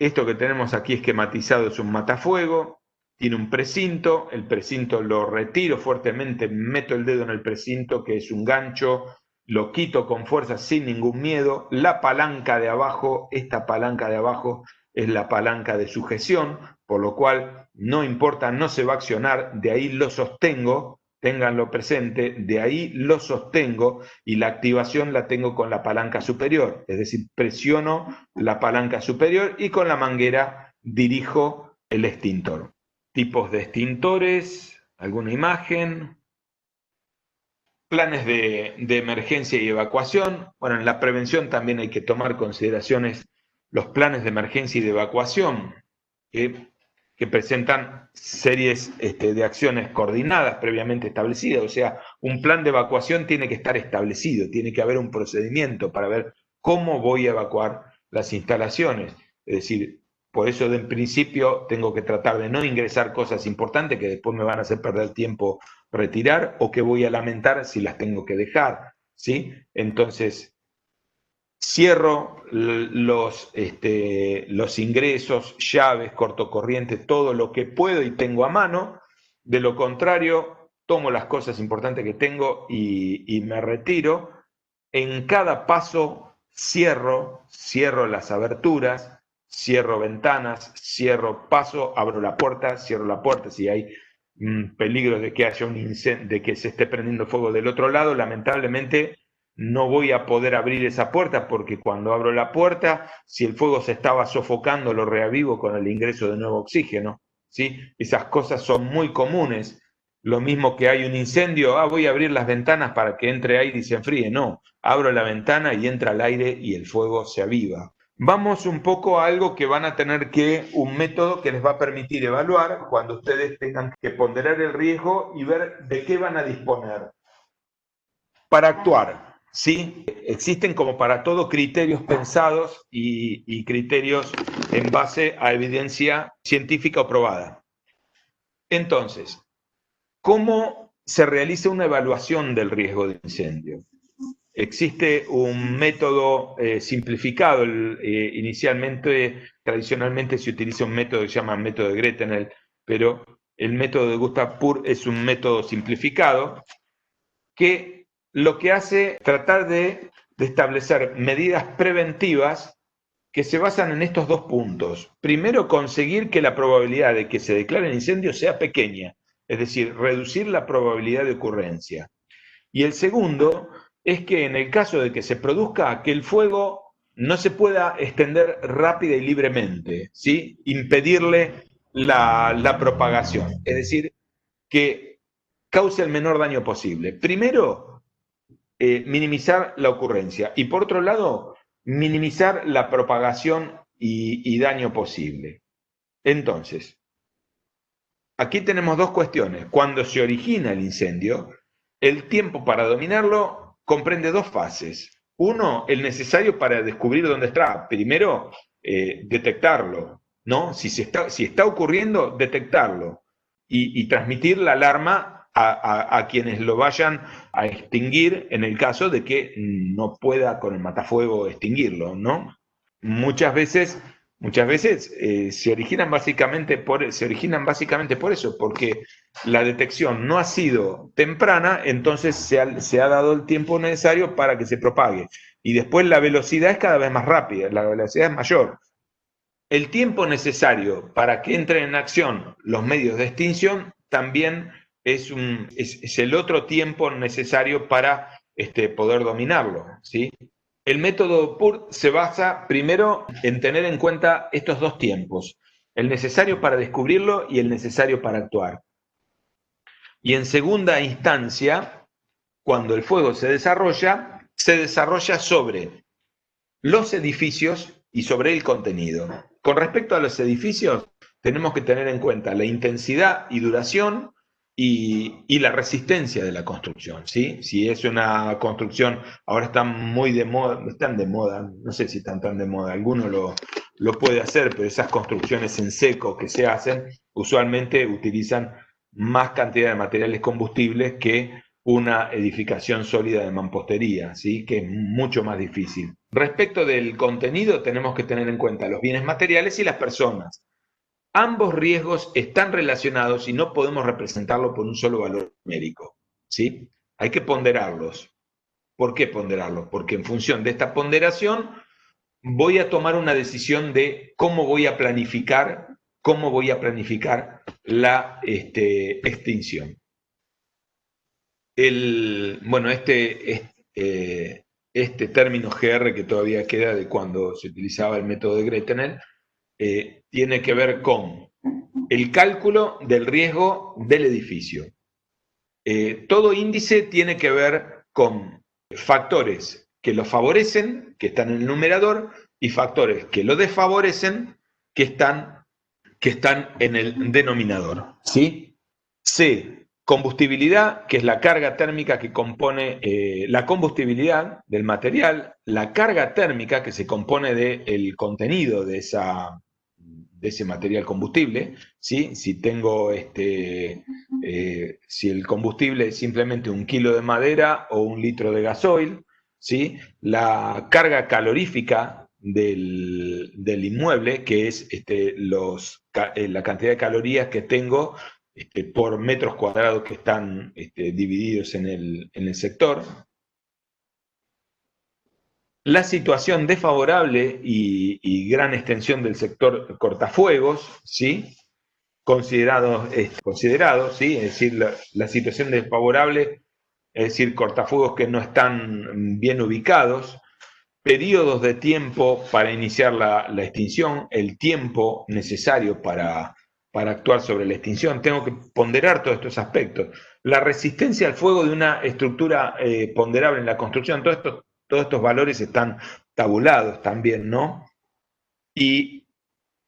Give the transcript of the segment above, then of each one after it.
Esto que tenemos aquí esquematizado es un matafuego, tiene un precinto, el precinto lo retiro fuertemente, meto el dedo en el precinto, que es un gancho, lo quito con fuerza sin ningún miedo. La palanca de abajo, esta palanca de abajo es la palanca de sujeción, por lo cual no importa, no se va a accionar, de ahí lo sostengo, ténganlo presente, de ahí lo sostengo y la activación la tengo con la palanca superior, es decir, presiono la palanca superior y con la manguera dirijo el extintor. Tipos de extintores, alguna imagen, planes de emergencia y evacuación. Bueno, en la prevención también hay que tomar consideraciones los planes de emergencia y de evacuación, que presentan series de acciones coordinadas previamente establecidas. O sea, un plan de evacuación tiene que estar establecido, tiene que haber un procedimiento para ver cómo voy a evacuar las instalaciones. Es decir, por eso de en principio tengo que tratar de no ingresar cosas importantes que después me van a hacer perder tiempo retirar o que voy a lamentar si las tengo que dejar, ¿sí? Entonces, cierro los ingresos, llaves, cortocorriente, todo lo que puedo y tengo a mano. De lo contrario, tomo las cosas importantes que tengo y me retiro. En cada paso cierro las aberturas, cierro ventanas, cierro paso, abro la puerta, cierro la puerta. Si hay peligro de que haya un incendio, de que se esté prendiendo fuego del otro lado, lamentablemente no voy a poder abrir esa puerta porque cuando abro la puerta, si el fuego se estaba sofocando, lo reavivo con el ingreso de nuevo oxígeno, ¿sí? Esas cosas son muy comunes. Lo mismo que hay un incendio, voy a abrir las ventanas para que entre aire y se enfríe. No, abro la ventana y entra el aire y el fuego se aviva. Vamos un poco a algo que van a tener un método que les va a permitir evaluar cuando ustedes tengan que ponderar el riesgo y ver de qué van a disponer. Para actuar, ¿sí? Existen como para todo criterios pensados y criterios en base a evidencia científica o probada. Entonces, ¿cómo se realiza una evaluación del riesgo de incendio? Existe un método simplificado. Inicialmente, tradicionalmente se utiliza un método que se llama método de Gretenel, pero el método de Gustav Pur es un método simplificado que lo que hace es tratar de establecer medidas preventivas que se basan en estos dos puntos. Primero, conseguir que la probabilidad de que se declare el incendio sea pequeña, es decir, reducir la probabilidad de ocurrencia. Y el segundo es que en el caso de que se produzca, que el fuego no se pueda extender rápida y libremente, ¿sí? Impedirle la propagación, es decir, que cause el menor daño posible. Primero, minimizar la ocurrencia y por otro lado, minimizar la propagación y daño posible. Entonces, aquí tenemos dos cuestiones. Cuando se origina el incendio, el tiempo para dominarlo comprende dos fases. Uno, el necesario para descubrir dónde está. Primero, detectarlo, ¿no? Si está ocurriendo, detectarlo y transmitir la alarma a quienes lo vayan a extinguir en el caso de que no pueda con el matafuego extinguirlo, ¿no? Muchas veces se originan básicamente por eso, porque la detección no ha sido temprana, entonces se ha dado el tiempo necesario para que se propague. Y después la velocidad es cada vez más rápida, la velocidad es mayor. El tiempo necesario para que entren en acción los medios de extinción también es el otro tiempo necesario para poder dominarlo, ¿sí? El método PUR se basa primero en tener en cuenta estos dos tiempos, el necesario para descubrirlo y el necesario para actuar. Y en segunda instancia, cuando el fuego se desarrolla sobre los edificios y sobre el contenido. Con respecto a los edificios, tenemos que tener en cuenta la intensidad y duración y la resistencia de la construcción, ¿sí? Si es una construcción, ahora están muy de moda, están de moda, no sé si están tan de moda, alguno lo puede hacer, pero esas construcciones en seco que se hacen, usualmente utilizan más cantidad de materiales combustibles que una edificación sólida de mampostería, ¿sí? Que es mucho más difícil. Respecto del contenido, tenemos que tener en cuenta los bienes materiales y las personas. Ambos riesgos están relacionados y no podemos representarlo por un solo valor numérico, ¿sí? Hay que ponderarlos. ¿Por qué ponderarlos? Porque en función de esta ponderación voy a tomar una decisión de cómo voy a planificar la extinción. Bueno, este término GR que todavía queda de cuando se utilizaba el método de Gretenel, tiene que ver con el cálculo del riesgo del edificio. Todo índice tiene que ver con factores que lo favorecen, que están en el numerador, y factores que lo desfavorecen, que están en el denominador. ¿Sí? C, combustibilidad, que es la carga térmica que compone la combustibilidad del material, la carga térmica que se compone del contenido de ese material combustible, ¿sí? Si tengo si el combustible es simplemente 1 kilo de madera o 1 litro de gasoil, ¿sí? La carga calorífica del inmueble, que es la cantidad de calorías que tengo por metros cuadrados que están divididos en el sector. La situación desfavorable y gran extensión del sector cortafuegos, ¿sí? Considerado, ¿sí? Es decir, la situación desfavorable, es decir, cortafuegos que no están bien ubicados, periodos de tiempo para iniciar la extinción, el tiempo necesario para actuar sobre la extinción. Tengo que ponderar todos estos aspectos. La resistencia al fuego de una estructura ponderable en la construcción, todos estos valores están tabulados también, ¿no? Y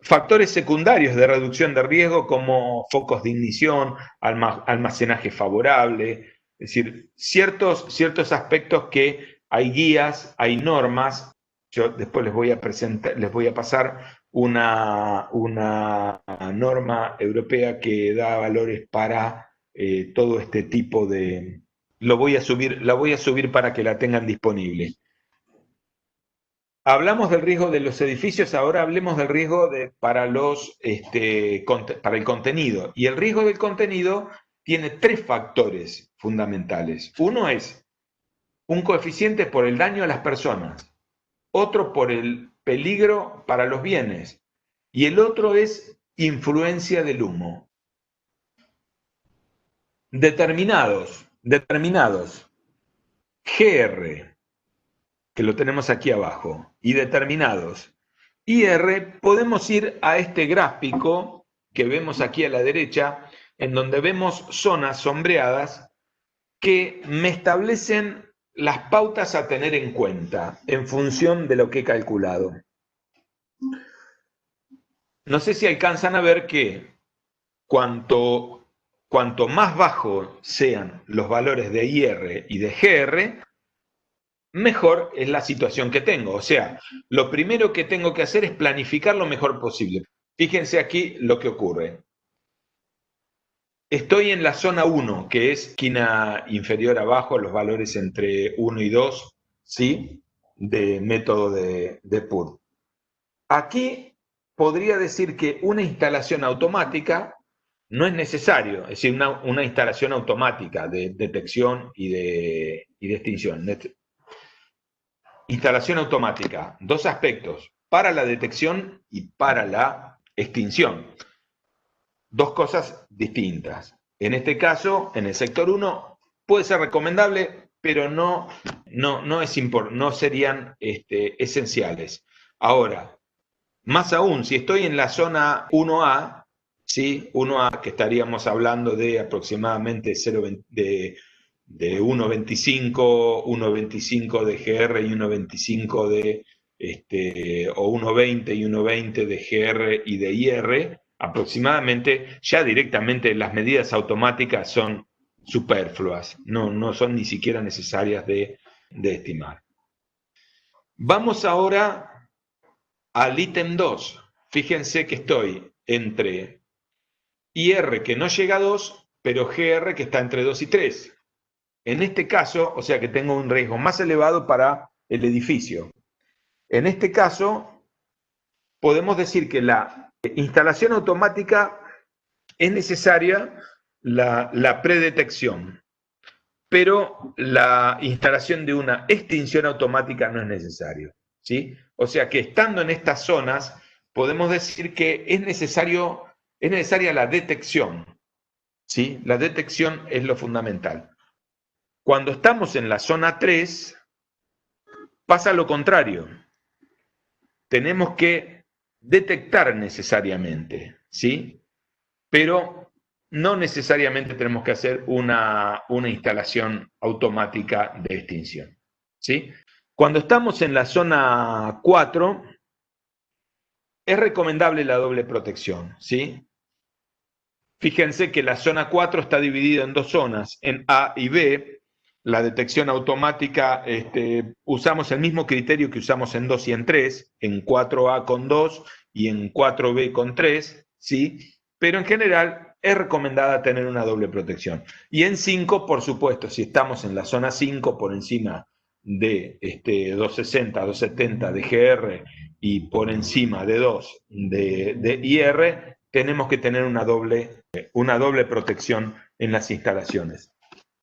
factores secundarios de reducción de riesgo como focos de ignición, almacenaje favorable, es decir, ciertos aspectos que hay guías, hay normas. Yo después les voy a pasar una norma europea que da valores para todo este tipo de. La voy a subir para que la tengan disponible. Hablamos del riesgo de los edificios, ahora hablemos del riesgo para el contenido. Y el riesgo del contenido tiene 3 factores fundamentales. Uno es un coeficiente por el daño a las personas, otro por el peligro para los bienes y el otro es influencia del humo. Determinados. GR, que lo tenemos aquí abajo, y determinados. IR, podemos ir a este gráfico que vemos aquí a la derecha, en donde vemos zonas sombreadas que me establecen las pautas a tener en cuenta en función de lo que he calculado. No sé si alcanzan a ver que cuanto más bajos sean los valores de IR y de GR, mejor es la situación que tengo. O sea, lo primero que tengo que hacer es planificar lo mejor posible. Fíjense aquí lo que ocurre. Estoy en la zona 1, que es esquina inferior abajo, los valores entre 1 y 2, ¿sí? De método de PUD. Aquí podría decir que una instalación automática no es necesario, es decir, una instalación automática de detección y de extinción. Instalación automática, 2 aspectos, para la detección y para la extinción. 2 cosas distintas. En este caso, en el sector 1, puede ser recomendable, pero no serían esenciales. Ahora, más aún, si estoy en la zona 1A, ¿sí? 1A, que estaríamos hablando de aproximadamente 1,25 de GR y 1,25 o 1,20 y 1,20 de GR y de IR, aproximadamente, ya directamente las medidas automáticas son superfluas, no son ni siquiera necesarias de estimar. Vamos ahora al ítem 2. Fíjense que estoy entre IR que no llega a 2, pero GR que está entre 2 y 3. En este caso, o sea que tengo un riesgo más elevado para el edificio. En este caso, podemos decir que la instalación automática es necesaria la predetección, pero la instalación de una extinción automática no es necesario, ¿sí? O sea que estando en estas zonas, podemos decir que es necesaria la detección, ¿sí? La detección es lo fundamental. Cuando estamos en la zona 3, pasa lo contrario. Tenemos que detectar necesariamente, ¿sí? Pero no necesariamente tenemos que hacer una instalación automática de extinción, ¿sí? Cuando estamos en la zona 4, es recomendable la doble protección, ¿sí? Fíjense que la zona 4 está dividida en dos zonas, en A y B. La detección automática, usamos el mismo criterio que usamos en 2 y en 3, en 4A con 2 y en 4B con 3, ¿sí? Pero en general es recomendada tener una doble protección. Y en 5, por supuesto, si estamos en la zona 5 por encima de 260, 270 de GR y por encima de 2 de IR, tenemos que tener una doble protección en las instalaciones.